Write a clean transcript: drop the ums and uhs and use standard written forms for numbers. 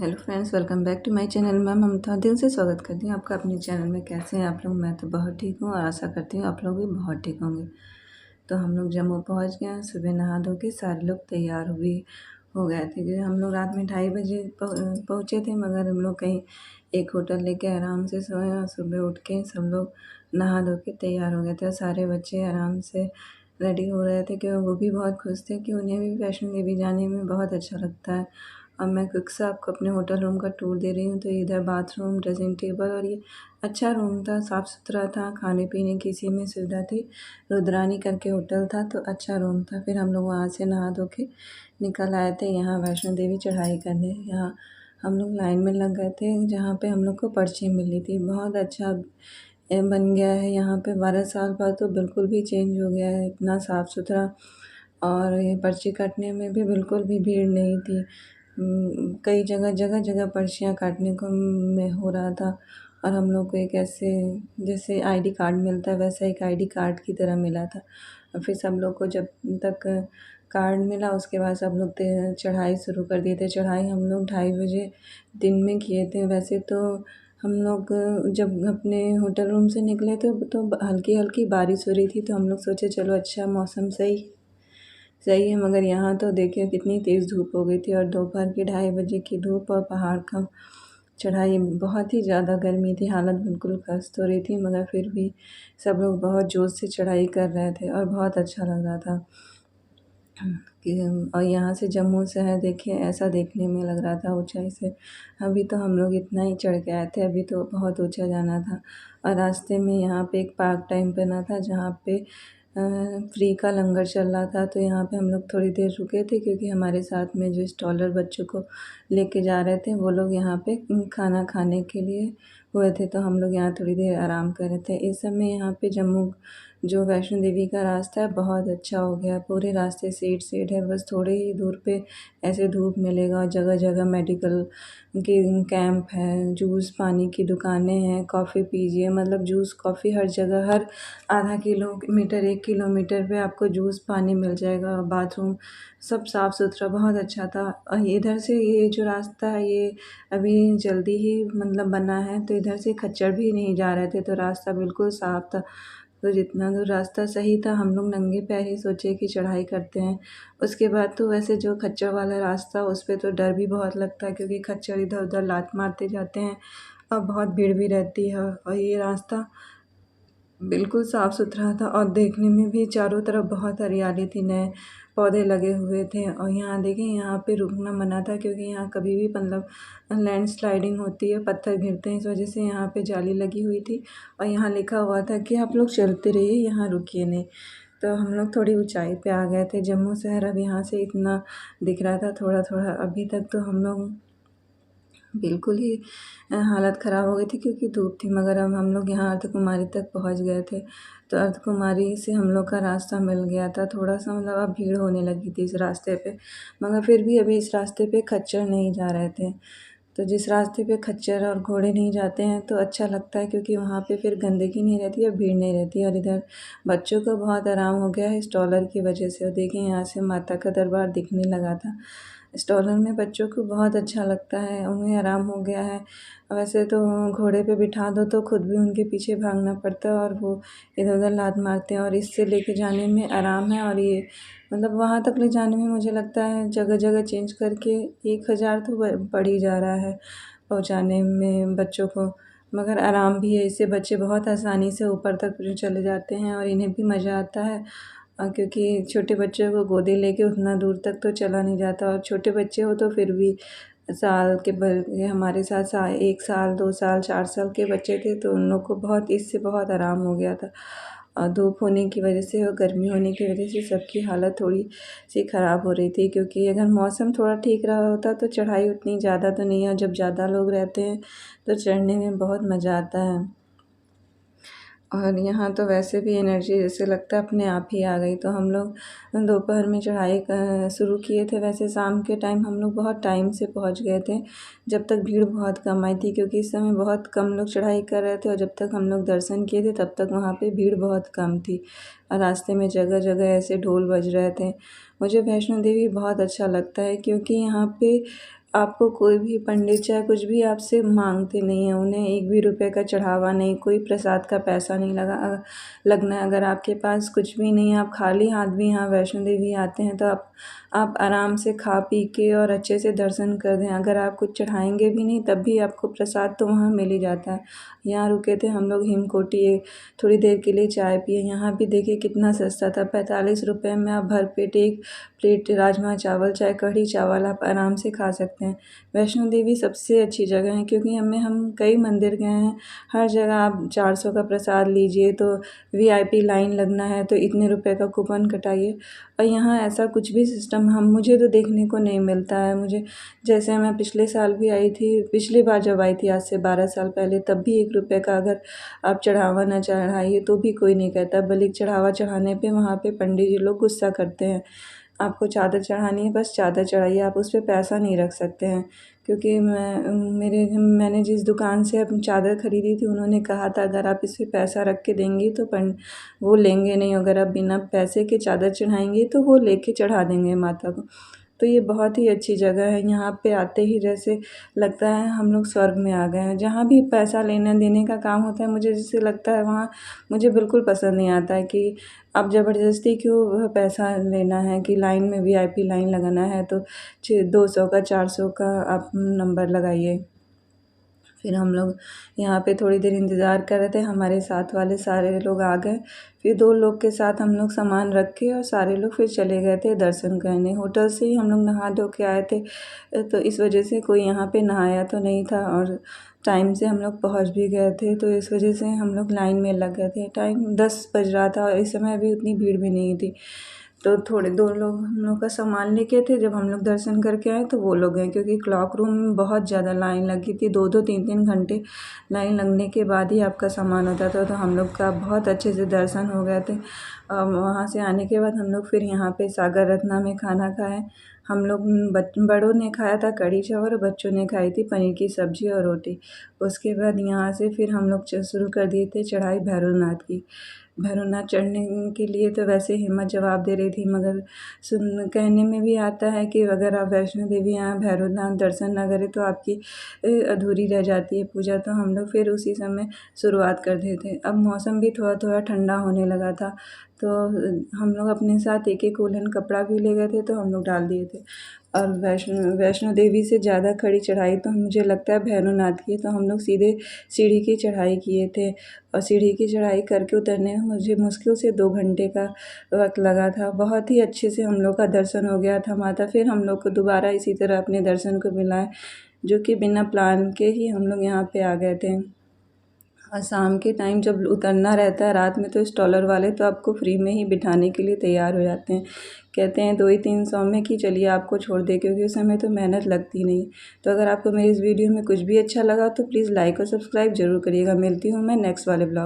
Hello friends, welcome back to my channel. मैं ममता दिल से स्वागत करती हूँ आपका अपने चैनल में। कैसे हैं आप लोग? मैं तो बहुत ठीक हूँ और आशा करती हूँ आप लोग भी बहुत ठीक होंगे। तो हम लोग जम्मू पहुँच गए हैं। सुबह नहा धो के सारे लोग तैयार भी हो गए थे क्योंकि हम लोग रात में 2:30 बजे पहुँचे थे, मगर हम लोग कहीं एक होटल लेके आराम से सोए और सुबह उठ के सब लोग नहा धो के तैयार हो गए थे। और सारे बच्चे आराम से रेडी हो रहे थे क्योंकि वो भी बहुत खुश थे कि उन्हें भी वैष्णो देवी जाने में बहुत अच्छा लगता है। अब मैं क्विक से आपको अपने होटल रूम का टूर दे रही हूँ। तो इधर बाथरूम, ड्रेसिंग टेबल और ये अच्छा रूम था, साफ़ सुथरा था, खाने पीने की इसी में सुविधा थी। रुद्रानी करके होटल था तो अच्छा रूम था। फिर हम लोग वहाँ से नहा धो के निकल आए थे यहाँ वैष्णो देवी चढ़ाई करने। यहाँ हम लोग लाइन में लग गए थे जहाँ पे हम लोग को पर्ची मिली थी। बहुत अच्छा बन गया है यहाँ पे। 12 साल बाद तो बिल्कुल भी चेंज हो गया है, इतना साफ़ सुथरा। और ये पर्ची काटने में भी बिल्कुल भी भीड़ नहीं थी। कई जगह जगह जगह पर्चियाँ काटने को में हो रहा था। और हम लोग को एक ऐसे जैसे आईडी कार्ड मिलता है वैसा एक आईडी कार्ड की तरह मिला था। और फिर सब लोग को जब तक कार्ड मिला उसके बाद सब लोग चढ़ाई शुरू कर दिए थे। चढ़ाई हम लोग 2:30 बजे दिन में किए थे। वैसे तो हम लोग जब अपने होटल रूम से निकले थे तो हल्की हल्की बारिश हो रही थी, तो हम लोग सोचे चलो अच्छा मौसम सही है। मगर यहाँ तो देखिए कितनी तेज़ धूप हो गई थी और दोपहर के 2:30 बजे की धूप और पहाड़ का चढ़ाई, बहुत ही ज़्यादा गर्मी थी। हालत बिल्कुल खस्त हो रही थी, मगर फिर भी सब लोग बहुत जोश से चढ़ाई कर रहे थे और बहुत अच्छा लग रहा था कि और यहाँ से जम्मू शहर देखिए ऐसा देखने में लग रहा था ऊंचाई से। अभी तो हम लोग इतना ही चढ़ के आए थे, अभी तो बहुत ऊंचा जाना था। और रास्ते में यहाँ पे एक पार्क टाइम बना था जहाँ पे फ्री का लंगर चल रहा था। तो यहाँ पे हम लोग थोड़ी देर रुके थे क्योंकि हमारे साथ में जो स्टॉलर बच्चों को लेके जा रहे थे वो लोग यहाँ पे खाना खाने के लिए हुए थे। तो हम लोग यहाँ थोड़ी देर आराम कर रहे थे। इस समय यहाँ पे जम्मू जो वैष्णो देवी का रास्ता है बहुत अच्छा हो गया। पूरे रास्ते सेड है, बस थोड़े ही दूर पे ऐसे धूप मिलेगा और जगह जगह मेडिकल के कैंप है, जूस पानी की दुकानें हैं, कॉफ़ी पीजिए, मतलब जूस कॉफ़ी हर जगह, हर आधा किलोमीटर 1 किलोमीटर पे आपको जूस पानी मिल जाएगा। बाथरूम सब साफ़ सुथरा बहुत अच्छा था। और इधर से ये जो रास्ता है ये अभी जल्दी ही मतलब बना है, तो इधर से खच्चर भी नहीं जा रहे थे, तो रास्ता बिल्कुल साफ़ था। तो जितना दूर रास्ता सही था, हम लोग नंगे पैर ही सोचे कि चढ़ाई करते हैं। उसके बाद तो वैसे जो खच्चर वाला रास्ता उस पे तो डर भी बहुत लगता है क्योंकि खच्चर इधर उधर लात मारते जाते हैं और बहुत भीड़ भी रहती है। और ये रास्ता बिल्कुल साफ़ सुथरा था और देखने में भी चारों तरफ बहुत हरियाली थी, नए पौधे लगे हुए थे। और यहाँ देखिए यहाँ पे रुकना मना था क्योंकि यहाँ कभी भी मतलब लैंडस्लाइडिंग होती है, पत्थर गिरते हैं, इस वजह से यहाँ पे जाली लगी हुई थी। और यहाँ लिखा हुआ था कि आप लोग चलते रहिए, यहाँ रुकिए नहीं। तो हम लोग थोड़ी ऊंचाई पे आ गए थे। जम्मू शहर अब यहाँ से इतना दिख रहा था थोड़ा थोड़ा। अभी तक तो हम लोग बिल्कुल ही हालत ख़राब हो गई थी क्योंकि धूप थी, मगर अब हम लोग यहाँ अर्धकुमारी तक पहुँच गए थे। तो अर्धकुमारी से हम लोग का रास्ता मिल गया था। थोड़ा-सा मतलब अब भीड़ होने लगी थी इस रास्ते पे, मगर फिर भी अभी इस रास्ते पे खच्चर नहीं जा रहे थे। तो जिस रास्ते पे खच्चर और घोड़े नहीं जाते हैं तो अच्छा लगता है क्योंकि वहाँ पे फिर गंदगी नहीं रहती और भीड़ नहीं रहती। और इधर बच्चों को बहुत आराम हो गया है स्टॉलर की वजह से। और देखिए यहाँ से माता का दरबार दिखने लगा था। स्टॉलर में बच्चों को बहुत अच्छा लगता है, उन्हें आराम हो गया है। वैसे तो घोड़े पे बिठा दो तो खुद भी उनके पीछे भागना पड़ता है और वो इधर-उधर लात मारते हैं। और इससे लेके जाने में आराम है। और ये मतलब वहाँ तक ले जाने में मुझे लगता है जगह-जगह चेंज करके 1,000 तो पड़ ही जा रहा है पहुँचाने में बच्चों को। मगर आराम भी है, इससे बच्चे बहुत आसानी से ऊपर तक चले जाते हैं और इन्हें भी मज़ा आता है। क्योंकि छोटे बच्चों को गोदी लेके उतना दूर तक तो चला नहीं जाता। और छोटे बच्चे हो तो फिर भी साल के ये हमारे साथ 1 साल 2 साल 4 साल के बच्चे थे तो उन लोग को बहुत इससे बहुत आराम हो गया था। धूप होने की वजह से और गर्मी होने की वजह से सबकी हालत थोड़ी सी ख़राब हो रही थी क्योंकि अगर मौसम थोड़ा ठीक रहा होता तो चढ़ाई उतनी ज़्यादा तो नहीं है। और जब ज़्यादा लोग रहते हैं तो चढ़ने में बहुत मज़ा आता है। और यहाँ तो वैसे भी एनर्जी जैसे लगता है अपने आप ही आ गई। तो हम लोग दोपहर में चढ़ाई शुरू किए थे। वैसे शाम के टाइम हम लोग बहुत टाइम से पहुँच गए थे, जब तक भीड़ बहुत कम आई थी क्योंकि इस समय बहुत कम लोग चढ़ाई कर रहे थे। और जब तक हम लोग दर्शन किए थे तब तक वहाँ पे भीड़ बहुत कम थी और रास्ते में जगह जगह ऐसे ढोल बज रहे थे। मुझे वैष्णो देवी बहुत अच्छा लगता है क्योंकि यहाँ पे आपको कोई भी पंडित चाहे कुछ भी आपसे मांगते नहीं हैं, उन्हें एक भी रुपए का चढ़ावा नहीं, कोई प्रसाद का पैसा नहीं लगना है। अगर आपके पास कुछ भी नहीं है, आप खाली हाथ भी यहाँ वैष्णो देवी आते हैं, तो आप आराम से खा पी के और अच्छे से दर्शन कर दें। अगर आप कुछ चढ़ाएंगे भी नहीं तब भी आपको प्रसाद तो वहाँ मिल ही जाता है। यहाँ रुके थे हम लोग हिमकोटी, थोड़ी देर के लिए चाय पिए। यहाँ भी देखिए कितना सस्ता था, 45 रुपये में आप भरपेट एक प्लेट राजमा चावल चाहे कढ़ी चावल आप आराम से खा सकते हैं। वैष्णो देवी सबसे अच्छी जगह है, क्योंकि हम कई मंदिर गए हैं, हर जगह आप 400 का प्रसाद लीजिए तो VIP लाइन लगना है तो इतने रुपए का कूपन कटाइए, और यहाँ ऐसा कुछ भी सिस्टम मुझे तो देखने को नहीं मिलता है। मुझे जैसे मैं पिछले साल भी आई थी, पिछली बार जब आई थी आज से 12 साल पहले, तब भी 1 रुपये का अगर आप चढ़ावा न चढ़ाइए तो भी कोई नहीं कहता, बल्कि चढ़ावा चढ़ाने पे वहाँ पे पंडित जी लोग गुस्सा करते हैं। आपको चादर चढ़ानी है, बस चादर चढ़ाइए, आप उस पर पैसा नहीं रख सकते हैं। क्योंकि मैंने जिस दुकान से अपनी चादर ख़रीदी थी, उन्होंने कहा था अगर आप इस पर पैसा रख के देंगी तो वो लेंगे नहीं, अगर आप बिना पैसे के चादर चढ़ाएंगी तो वो लेके चढ़ा देंगे माता को। तो ये बहुत ही अच्छी जगह है, यहाँ पे आते ही जैसे लगता है हम लोग स्वर्ग में आ गए हैं। जहाँ भी पैसा लेने देने का काम होता है, मुझे जैसे लगता है वहाँ मुझे बिल्कुल पसंद नहीं आता है कि अब ज़बरदस्ती क्यों वह पैसा लेना है कि लाइन में VIP लाइन लगाना है तो 200 का 400 का आप नंबर लगाइए। फिर हम लोग यहाँ पे थोड़ी देर इंतज़ार कर रहे थे, हमारे साथ वाले सारे लोग आ गए। फिर 2 लोग के साथ हम लोग सामान रख के और सारे लोग फिर चले गए थे दर्शन करने। होटल से ही हम लोग नहा धो के आए थे, तो इस वजह से कोई यहाँ पे नहाया तो नहीं था, और टाइम से हम लोग पहुँच भी गए थे, तो इस वजह से हम लोग लाइन में लग गए थे। टाइम 10 बज रहा था और इस समय अभी उतनी भीड़ भी नहीं थी। तो थोड़े 2 लोग हम लोग का सामान लेके थे, जब हम लोग दर्शन करके आए तो वो लोग गए, क्योंकि क्लॉक रूम में बहुत ज़्यादा लाइन लगी थी। 2-2 3-3 घंटे लाइन लगने के बाद ही आपका सामान होता था। तो हम लोग का बहुत अच्छे से दर्शन हो गए थे। वहाँ से आने के बाद हम लोग फिर यहाँ पे सागर रत्ना में खाना खाए। हम लोग बड़ों ने खाया था कढ़ी चावल और बच्चों ने खाई थी पनीर की सब्ज़ी और रोटी। उसके बाद यहाँ से फिर हम लोग शुरू कर दिए थे चढ़ाई भैरवनाथ की। भैरवनाथ चढ़ने के लिए तो वैसे हिम्मत जवाब दे रही थी, मगर कहने में भी आता है कि अगर आप वैष्णो देवी यहाँ भैरवनाथ दर्शन ना करें तो आपकी अधूरी रह जाती है पूजा। तो हम लोग फिर उसी समय शुरुआत कर दिए थे। अब मौसम भी थोड़ा थोड़ा ठंडा होने लगा था, तो हम लोग अपने साथ एक वूलन कपड़ा भी ले गए थे, तो हम लोग डाल दिए थे। और वैष्णो देवी से ज़्यादा खड़ी चढ़ाई तो मुझे लगता है भैरवनाथ की है, तो हम लोग सीधे सीढ़ी की चढ़ाई किए थे, और सीढ़ी की चढ़ाई करके उतरने में मुझे मुश्किल से 2 घंटे का वक्त लगा था। बहुत ही अच्छे से हम लोग का दर्शन हो गया था माता। फिर हम लोग को दोबारा इसी तरह अपने दर्शन को मिला है, जो कि बिना प्लान के ही हम लोग यहाँ पे आ गए थे। और शाम के टाइम जब उतरना रहता है रात में, तो स्टॉलर वाले तो आपको फ्री में ही बिठाने के लिए तैयार हो जाते हैं। कहते हैं 200-300 में कि चलिए आपको छोड़ दे, क्योंकि उस समय तो मेहनत लगती नहीं। तो अगर आपको मेरी इस वीडियो में कुछ भी अच्छा लगा तो प्लीज़ लाइक और सब्सक्राइब ज़रूर करिएगा। मिलती हूँ मैं नेक्स्ट वाले ब्लॉग।